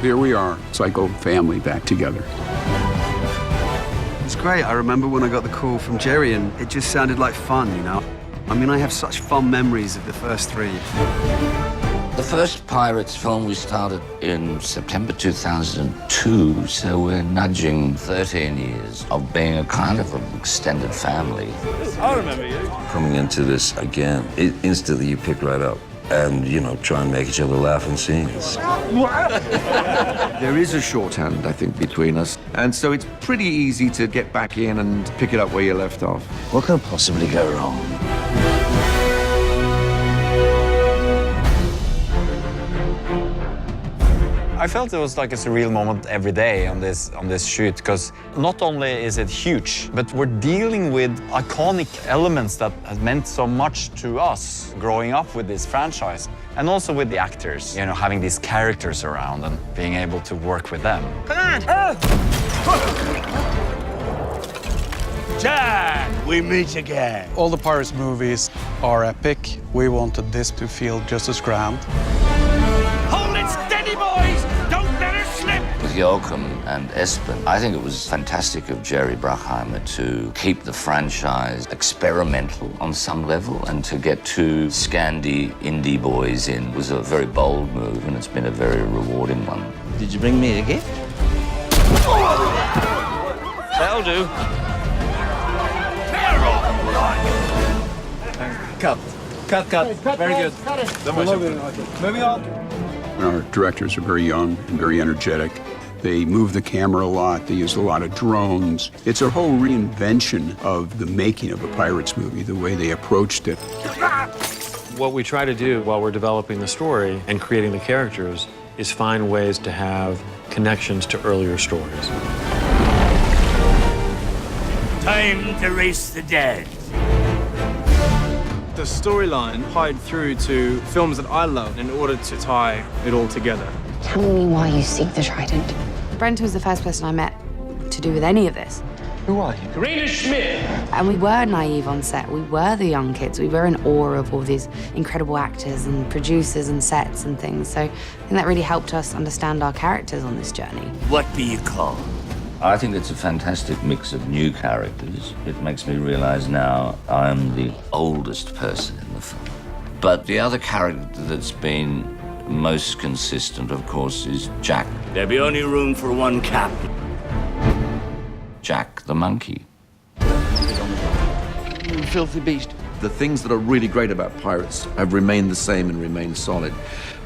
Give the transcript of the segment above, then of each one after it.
here we are, cycle family back together. It's great. I remember when I got the call from Jerry, and it just sounded like fun, you know? I mean, I have such fond memories of the first three. The first Pirates film we started in September 2002, so we're nudging 13 years of being a kind of an extended family. I remember you. Coming into this again, instantly you pick right up and, you know, try and make each other laugh in scenes. There is a shorthand, I think, between us, and so it's pretty easy to get back in and pick it up where you left off. What could possibly go wrong? I felt it was like a surreal moment every day on this shoot, because not only is it huge, but we're dealing with iconic elements that have meant so much to us growing up with this franchise, and also with the actors, you know, having these characters around and being able to work with them. Jack, we meet again. All the Pirates movies are epic. We wanted this to feel just as grand. Hold it steady, boys! Don't let her slip! With Joachim and Espen, I think it was fantastic of Jerry Bruckheimer to keep the franchise experimental on some level, and to get two Scandi indie boys in was a very bold move, and it's been a very rewarding one. Did you bring me a gift? That'll do. Cut. Very good. Moving on. Our directors are very young and very energetic. They move the camera a lot. They use a lot of drones. It's a whole reinvention of the making of a Pirates movie, the way they approached it. What we try to do while we're developing the story and creating the characters is find ways to have connections to earlier stories. Time to race the dead. The storyline tied through to films that I love in order to tie it all together. Tell me why you seek the trident. Brent was the first person I met to do with any of this. Who are you? Karina Schmidt! And we were naive on set. We were the young kids. We were in awe of all these incredible actors and producers and sets and things. So I think that really helped us understand our characters on this journey. What be you called? I think it's a fantastic mix of new characters. It makes me realize now I'm the oldest person in the film. But the other character that's been most consistent, of course, is Jack. There be only room for one captain. Jack the monkey. You filthy beast. The things that are really great about Pirates have remained the same and remained solid.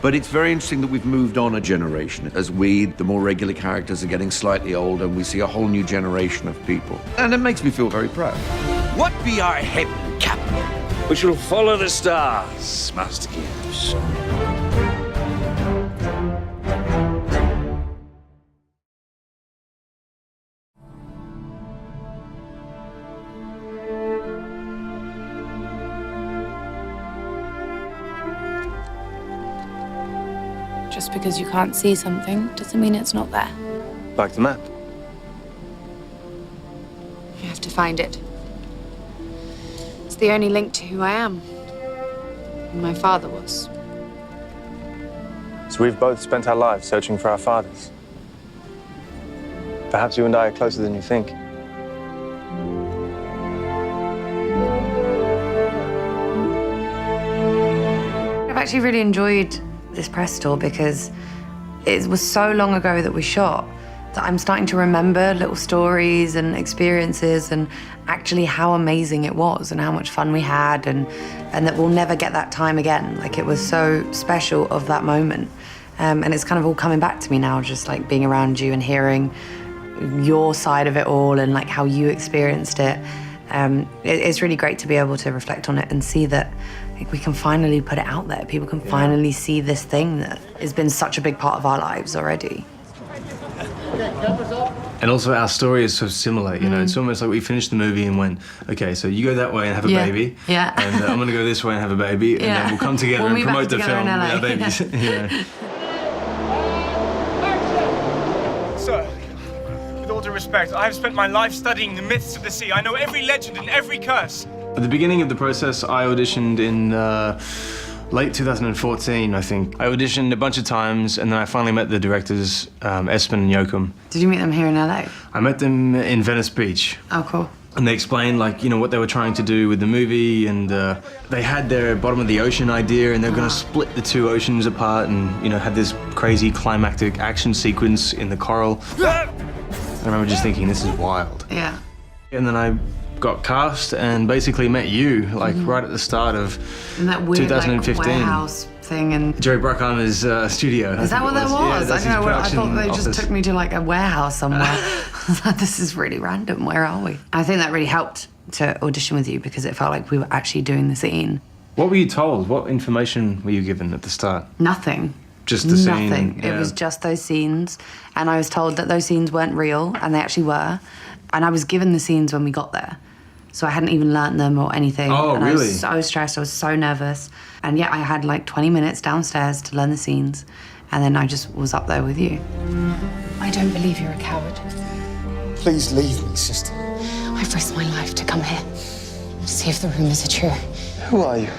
But it's very interesting that we've moved on a generation. As we, the more regular characters, are getting slightly older, and we see a whole new generation of people. And it makes me feel very proud. What be our head, captain? We shall follow the stars, Master Gibbs. Just because you can't see something doesn't mean it's not there. Like the map. You have to find it. It's the only link to who I am. Who my father was. So we've both spent our lives searching for our fathers. Perhaps you and I are closer than you think. I've actually really enjoyed this press tour because it was so long ago that we shot that I'm starting to remember little stories and experiences and actually how amazing it was and how much fun we had, and that we'll never get that time again. Like, it was so special of that moment. And it's kind of all coming back to me now, just like being around you and hearing your side of it all and like how you experienced it. It's really great to be able to reflect on it and see that we can finally put it out there. People can finally see this thing that has been such a big part of our lives already. And also our story is so similar, you know, it's almost like we finished the movie and went, okay, so you go that way and have a baby. Yeah. And I'm gonna go this way and have a baby, and then we'll come together and promote the film with our babies. Yeah. Sir, with all due respect, I have spent my life studying the myths of the sea. I know every legend and every curse. At the beginning of the process, I auditioned in late 2014, I think. I auditioned a bunch of times, and then I finally met the directors, Espen and Joachim. Did you meet them here in LA? I met them in Venice Beach. Oh, cool. And they explained, like, you know, what they were trying to do with the movie, and they had their bottom of the ocean idea, and they were going to split the two oceans apart and, you know, have this crazy climactic action sequence in the coral. I remember just thinking, this is wild. Yeah. And then I got cast and basically met you, like, right at the start of in that weird, 2015. Like, warehouse thing and... Jerry Bruckheimer's studio. Is that what that was? Yeah, I don't know. I thought they office. just took me to like a warehouse somewhere. I was like, this is really random. Where are we? I think that really helped to audition with you because it felt like we were actually doing the scene. What were you told? What information were you given at the start? Nothing. Just the scene? Nothing. Yeah. It was just those scenes. And I was told that those scenes weren't real, and they actually were. And I was given the scenes when we got there. So I hadn't even learnt them or anything. Oh, and really? I was so stressed, I was so nervous. And yeah, I had like 20 minutes downstairs to learn the scenes. And then I just was up there with you. I don't believe you're a coward. Please leave me, sister. I've risked my life to come here. See if the rumors are true. Who are you?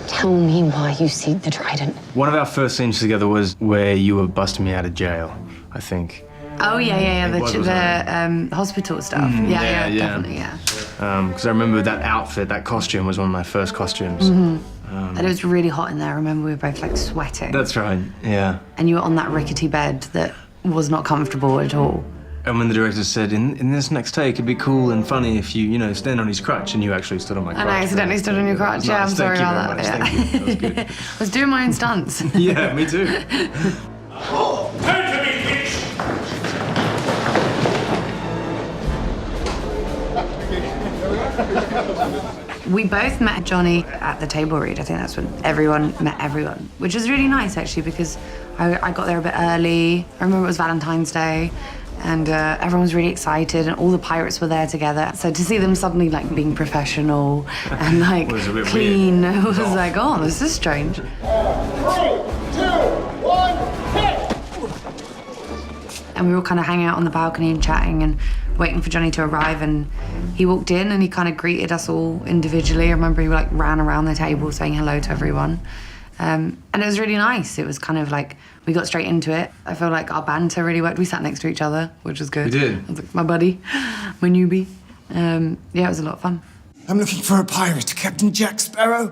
Tell me why you seek the trident. One of our first scenes together was where you were busting me out of jail, I think. Oh, yeah. The hospital stuff. Yeah, definitely, yeah. Because I remember that outfit, that costume was one of my first costumes. And it was really hot in there. I remember we were both like sweating. That's right, yeah. And you were on that rickety bed that was not comfortable at all. And when the director said, in this next take, it'd be cool and funny if you, stand on his crutch, and you actually stood on my crutch. And I accidentally stood on your crutch. Yeah, I'm sorry about that. Thank you. That was good. I was doing my own stunts. Yeah, me too. We both met Johnny at the table read. I think that's when everyone met everyone, which was really nice actually because I got there a bit early. I remember it was Valentine's Day and everyone was really excited and all the pirates were there together. So to see them suddenly like being professional and like clean, it was like, oh, this is strange. 3, 2, 1, hit! And we were kind of hanging out on the balcony and chatting and waiting for Johnny to arrive, and he walked in and he kind of greeted us all individually. I remember he like ran around the table saying hello to everyone. And it was really nice. It was kind of like, we got straight into it. I feel like our banter really worked. We sat next to each other, which was good. We did. I was like, my buddy, my newbie. Yeah, it was a lot of fun. I'm looking for a pirate, Captain Jack Sparrow.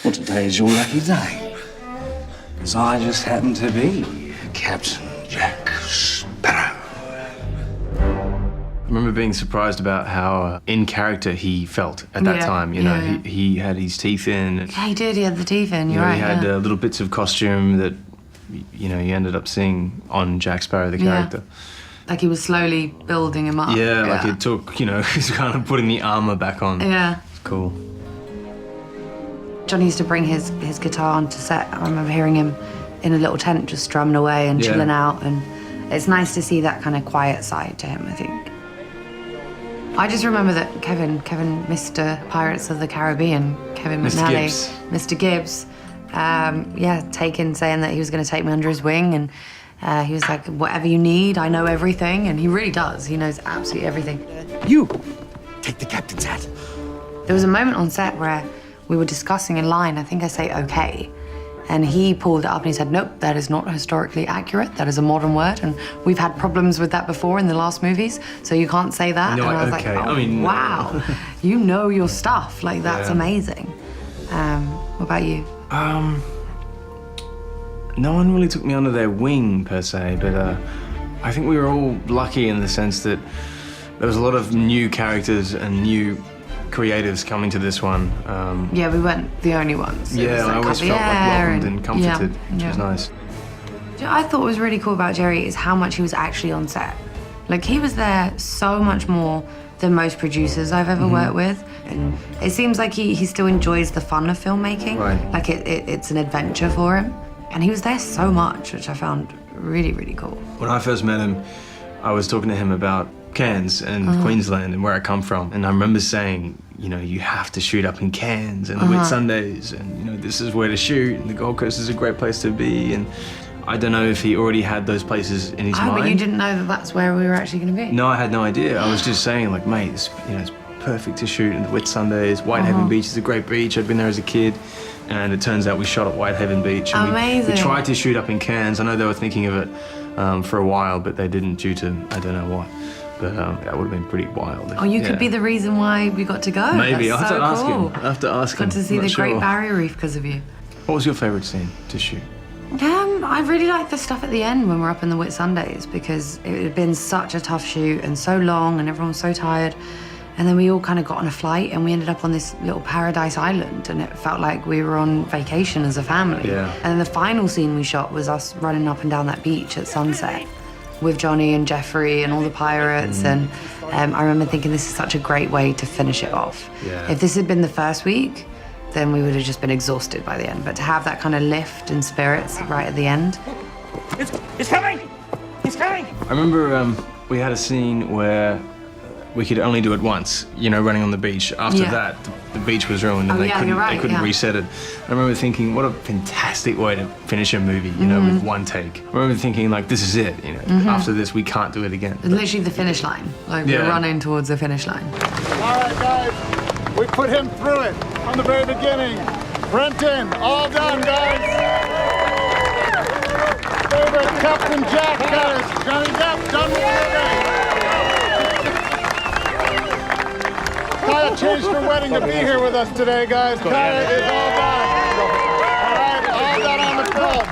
Well, today is your lucky day. Because I just happen to be Captain Jack Sparrow. I remember being surprised about how in character he felt at that time. He had his teeth in. Yeah, he did. He had the teeth in. You're right. He had little bits of costume that, he ended up seeing on Jack Sparrow, the character. Like he was slowly building him up. Yeah, like it took, he's kind of putting the armor back on. Yeah. It's cool. Johnny used to bring his guitar onto set. I remember hearing him in a little tent just strumming away and chilling out. And it's nice to see that kind of quiet side to him, I think. I just remember that Kevin, Mr. Pirates of the Caribbean, Kevin McNally, Mr. Gibbs, saying that he was going to take me under his wing, and he was like, whatever you need, I know everything, and he really does. He knows absolutely everything. You take the captain's hat. There was a moment on set where we were discussing a line, I think I say okay, and he pulled it up and he said, nope, that is not historically accurate. That is a modern word, and we've had problems with that before in the last movies, so you can't say that. No, and I was okay. like, oh, wow, you know your stuff. Like, that's amazing. What about you? No one really took me under their wing, per se, but I think we were all lucky in the sense that there was a lot of new characters and new creatives coming to this one. Yeah, we weren't the only ones. Yeah, I always felt like welcomed and comforted, which was nice. I thought what was really cool about Jerry is how much he was actually on set. Like, he was there so much more than most producers I've ever worked with. And it seems like he still enjoys the fun of filmmaking. Right. Like, it's an adventure for him. And he was there so much, which I found really, really cool. When I first met him, I was talking to him about Cairns and Queensland and where I come from. And I remember saying, you have to shoot up in Cairns and the Whitsundays, and this is where to shoot, and the Gold Coast is a great place to be. And I don't know if he already had those places in his mind. But you didn't know that that's where we were actually going to be? No, I had no idea. I was just saying, like, mate, it's perfect to shoot in the Whitsundays. Whitehaven Beach is a great beach. I'd been there as a kid, and it turns out we shot at Whitehaven Beach. And Amazing. We tried to shoot up in Cairns. I know they were thinking of it for a while, but they didn't due to, I don't know what. But that would have been pretty wild. Oh, you could be the reason why we got to go. Maybe. That's I'll have so to ask cool. him. I'll have to ask him. Got to see I'm the not Great sure. Barrier Reef because of you. What was your favourite scene to shoot? I really liked the stuff at the end when we're up in the Whitsundays because it had been such a tough shoot and so long and everyone was so tired. And then we all kind of got on a flight and we ended up on this little paradise island and it felt like we were on vacation as a family. Yeah. And then the final scene we shot was us running up and down that beach at sunset with Johnny and Jeffrey and all the pirates. And I remember thinking this is such a great way to finish it off. Yeah. If this had been the first week, then we would have just been exhausted by the end. But to have that kind of lift and spirits right at the end. He's coming! He's coming! I remember we had a scene where we could only do it once, you know, running on the beach. After that, the beach was ruined and they couldn't reset it. I remember thinking, what a fantastic way to finish a movie, you know, with one take. I remember thinking, like, this is it, you know, after this we can't do it again. Literally the finish line. Like we're running towards the finish line. All right, guys, we put him through it from the very beginning. Brenton, all done, guys. Favorite Captain Jack, guys. Johnny Depp, done with the movie. Kaya changed her wedding to be here with us today, guys. Kaya is all done. All right, all done on the film.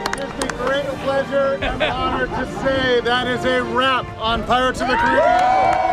It gives me great pleasure and honor to say that is a wrap on Pirates of the Caribbean.